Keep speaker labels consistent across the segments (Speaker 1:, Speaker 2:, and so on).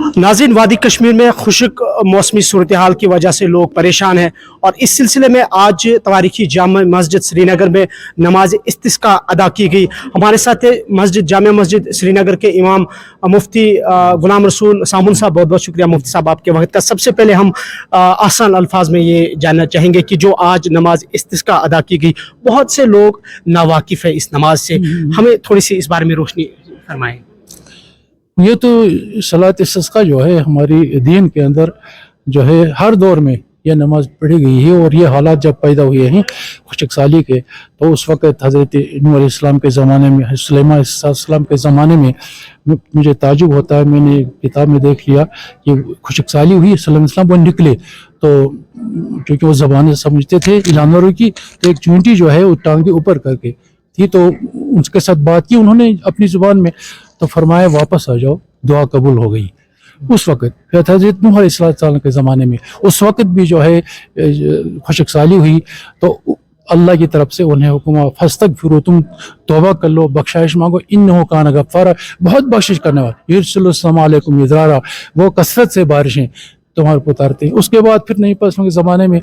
Speaker 1: नाज़रीन, वादी कश्मीर में खुश्क मौसमी सूरत हाल की वजह से लोग परेशान हैं और इस सिलसिले में आज तवारीखी जामा मस्जिद श्रीनगर में नमाज इस्तिस्का अदा की गई। हमारे साथ जामा मस्जिद श्रीनगर के इमाम मुफ्ती गुलाम रसूल सामुन साहब, बहुत बहुत शुक्रिया मुफ्ती साहब आपके वक्त का। सबसे पहले हम आसान अल्फाज में ये जानना चाहेंगे कि जो आज नमाज इस्तिस्का अदा की गई, बहुत से लोग नावाकिफ़ है इस नमाज से, हमें थोड़ी सी इस बारे में रोशनी फरमाएं।
Speaker 2: ये तो सलात इस्तिस्का जो है हमारी दीन के अंदर जो है हर दौर में यह नमाज पढ़ी गई है। और ये हालात जब पैदा हुए हैं खुशक साली के, तो उस वक़्त हज़रत नूह अलैहिस्सलाम के ज़माने में, सुलेमान अलैहिस्सलाम के ज़माने में मुझे ताजुब होता है, मैंने किताब में देख लिया कि खुशक साली हुई, सुलेमान वो निकले तो क्योंकि वो ज़बान समझते थे जानवरों की, तो एक चूंटी जो है वो टांग के ऊपर करके थी, तो उसके साथ बात की उन्होंने अपनी ज़ुबान में, तो फरमाया वापस आ जाओ, दुआ कबूल हो गई। उस वक़्त फिर हज़रत नूह अलैहिस्सलाम के ज़माने में उस वक़्त भी जो है खुशक साली हुई, तो अल्लाह की तरफ से उन्हें हुक्म फस्तगफिरू, तुम तौबा कर लो, बख्शाइश मांगो, इन्नहु कान गफ्फारा, बहुत बख्शिश करने वाला, युरसिलुस समा अलैकुम मिदरारा, वो कसरत से बारिशें तुम्हारे पर उतारते हैं। उसके बाद फिर नबी पाक के ज़माने में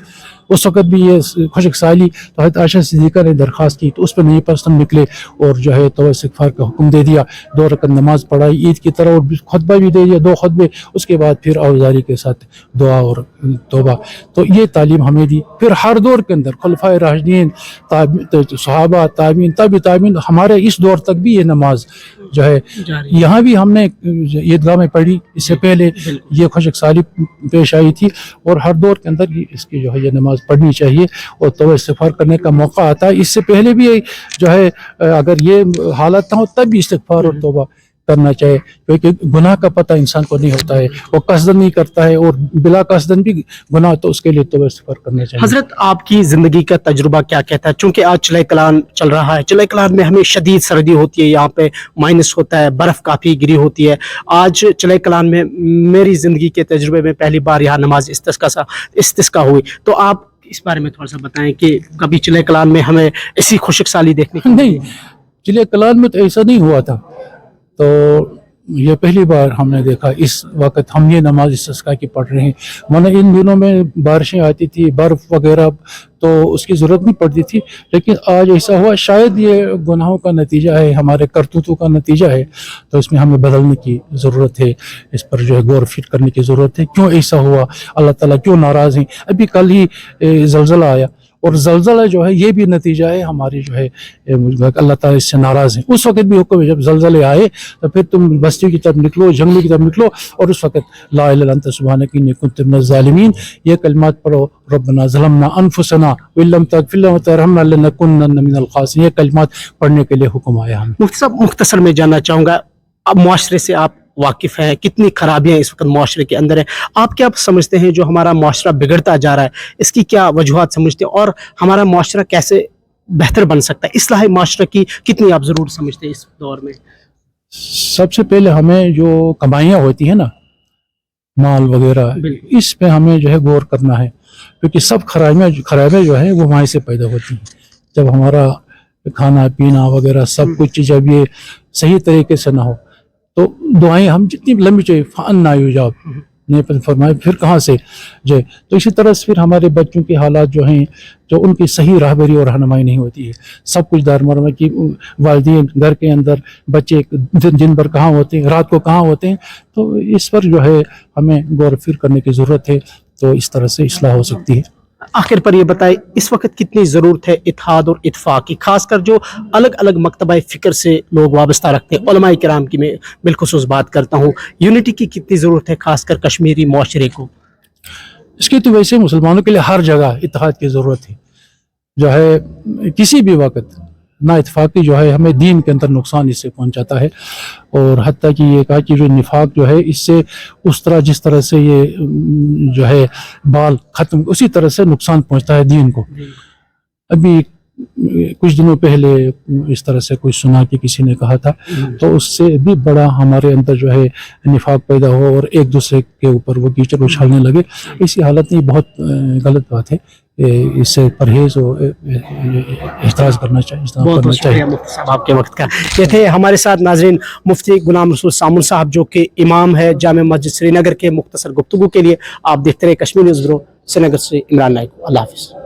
Speaker 2: उस वक़्त भी ये खुशक साली, तो हज़रत आयशा सिद्दीक़ा ने दरख्वास्त की, तो उस पर नबी पाक निकले और जो है तौबा इस्तिग़फ़ार का हुक्म दे दिया, 2 रकात नमाज पढ़ाई ईद की तरह, और खुतबा भी दे दिया, 2 खुतबे, उसके बाद फिर औज़ारी के साथ दुआ और तौबा। तो ये तालीम हमें दी। फिर हर दौर के अंदर खुलफ़ाए राशिदीन, सहाबा, ताबीन, ताबीन, हमारे इस दौर तक भी ये नमाज जो है, यहाँ भी हमने ईदगाह में पढ़ी, इससे पहले ये खुशक साली पेश आई थी, और हर दौर के अंदर इसकी जो है ये नमाज पढ़नी चाहिए और तौबा इस्तिग़फ़ार करने का मौका आता है। इससे पहले भी जो है अगर ये हालत ना हो तब भी इस्तिग़फ़ार और तौबा करना चाहिए, क्योंकि गुनाह का पता इंसान को नहीं होता है, वो कसदन नहीं करता है, और बिला कसदन भी गुनाह, तो उसके लिए तौबा इस्तिग़फ़ार करना चाहिए।
Speaker 1: हज़रत, आपकी ज़िंदगी का तजुर्बा क्या कहता है? चूँकि आज चले कलान चल रहा है, चले कलान में हमें शदीद सर्दी होती है, यहाँ पे माइनस होता है, बर्फ़ काफ़ी गिरी होती है। आज चले कलान में मेरी ज़िंदगी के तजुर्बे में पहली बार यहाँ नमाज इस्तिस्का हुई, तो आप इस बारे में थोड़ा सा बताएं कि कभी चले कलान में हमें ऐसी खुशक साली देखने को
Speaker 2: नहीं, चले कलान में तो ऐसा नहीं हुआ था, तो ये पहली बार हमने देखा। इस वक्त हम ये नमाज इस्तिस्का की पढ़ रहे हैं, वरना इन दिनों में बारिशें आती थी, बर्फ़ वगैरह, तो उसकी ज़रूरत नहीं पड़ती थी, लेकिन आज ऐसा हुआ। शायद ये गुनाहों का नतीजा है, हमारे करतूतों का नतीजा है, तो इसमें हमें बदलने की ज़रूरत है, इस पर जो है गौर फिक्र करने की ज़रूरत है। क्यों ऐसा हुआ, अल्लाह ताला क्यों नाराज़ हैं? अभी कल ही ज़लज़ला आया, और ज़लज़ला जो है ये भी नतीजा है हमारी जो है अल्लाह ताला इससे नाराज़ है। उस वक़्त भी हुक्म है जब ज़लज़ले आए तो फिर तुम बस्ती की तरफ निकलो, जंगलों की तरफ निकलो, और उस वक़्त ला इलाहा इल्ला अंत सुब्हानका इन्नी कुन्तु मिनज़ ज़ालिमीन, ये कलिमात पढ़ो, रब्बना ज़लमना अनफुसना व इल्लम तग़फ़िर लना व तरहमना लनकुन्नन मिनल ख़ासिरीन, ये कलिमात पढ़ने के लिए हुक्म आया हमें।
Speaker 1: मुफ्ती साहब, मुख्तसर में जानना चाहूँगा, अब मुआशरे से आप वाकिफ़ हैं, कितनी खराबियाँ इस वक्त मुआशरे के अंदर है, आप क्या समझते हैं जो हमारा मुआशरा बिगड़ता जा रहा है, इसकी क्या वजूहात समझते हैं, और हमारा मुआशरा कैसे बेहतर बन सकता है? इस्लाह मुआशरा की कितनी आप ज़रूर समझते हैं इस दौर में?
Speaker 2: सबसे पहले हमें जो कमाइयाँ होती हैं ना, माल वगैरह, इस पे हमें जो है गौर करना है, क्योंकि सब खराबियाँ जो है वो वहीं से पैदा होती हैं। जब हमारा खाना पीना वगैरह सब कुछ जब ये सही तरीके से ना हो, तो दुआएं हम जितनी लंबी चाहिए, फ़अन्ना युजाब ने फरमाया, फिर कहाँ से जो, तो इसी तरह से फिर हमारे बच्चों के हालात जो हैं, जो उनकी सही राहबरी और रहनुमाई नहीं होती है, सब कुछ दारमदार की वालिदैन घर के अंदर, बच्चे दिन भर कहाँ होते हैं, रात को कहाँ होते हैं, तो इस पर जो है हमें गौर फिर करने की ज़रूरत है, तो इस तरह से इस्लाह हो सकती है।
Speaker 1: आखिर पर ये बताए, इस वक्त कितनी ज़रूरत है इत्तेहाद और इत्तफ़ाक़ की, खासकर जो अलग अलग मकतबा फ़िक्र से लोग वाबस्ता रखते हैं, उलमाए किराम की मैं बिलखुसूस बात करता हूँ, यूनिटी की कितनी ज़रूरत है खासकर कश्मीरी मुआशरे को?
Speaker 2: इसकी तो वैसे मुसलमानों के लिए हर जगह इत्तेहाद की ज़रूरत है, जो है किसी भी वक्त ना इत्तेफाक़ी जो है हमें दीन के अंदर नुकसान इससे पहुंचाता है, और हत्ता कि ये कहा कि जो निफाक जो है इससे उस तरह जिस तरह से ये जो है बाल ख़त्म, उसी तरह से नुकसान पहुंचता है दीन को। अभी कुछ दिनों पहले इस तरह से कोई सुना कि किसी ने कहा था, तो उससे भी बड़ा हमारे अंदर जो है निफाक पैदा हुआ और एक दूसरे के ऊपर वो कीचड़ उछालने लगे। इसी हालत में बहुत गलत बात है, इससे परहेज और एहतराज करना चाहिए, इज्तनाब
Speaker 1: बहुत
Speaker 2: करना
Speaker 1: बहुत
Speaker 2: चाहिए।
Speaker 1: शुक्रिया मुफ्ती साहब आपके वक्त का। ये थे हमारे साथ नाजरीन मुफ्ती गुलाम रसूल सामुन साहब, जो कि इमाम है जामे मस्जिद श्रीनगर के। मुख्तसर गुफ्तगू के लिए आप देखते रहे कश्मीर न्यूज़ ब्यूरो, श्रीनगर से इमरान नाइक। अल्लाह हाफिज़।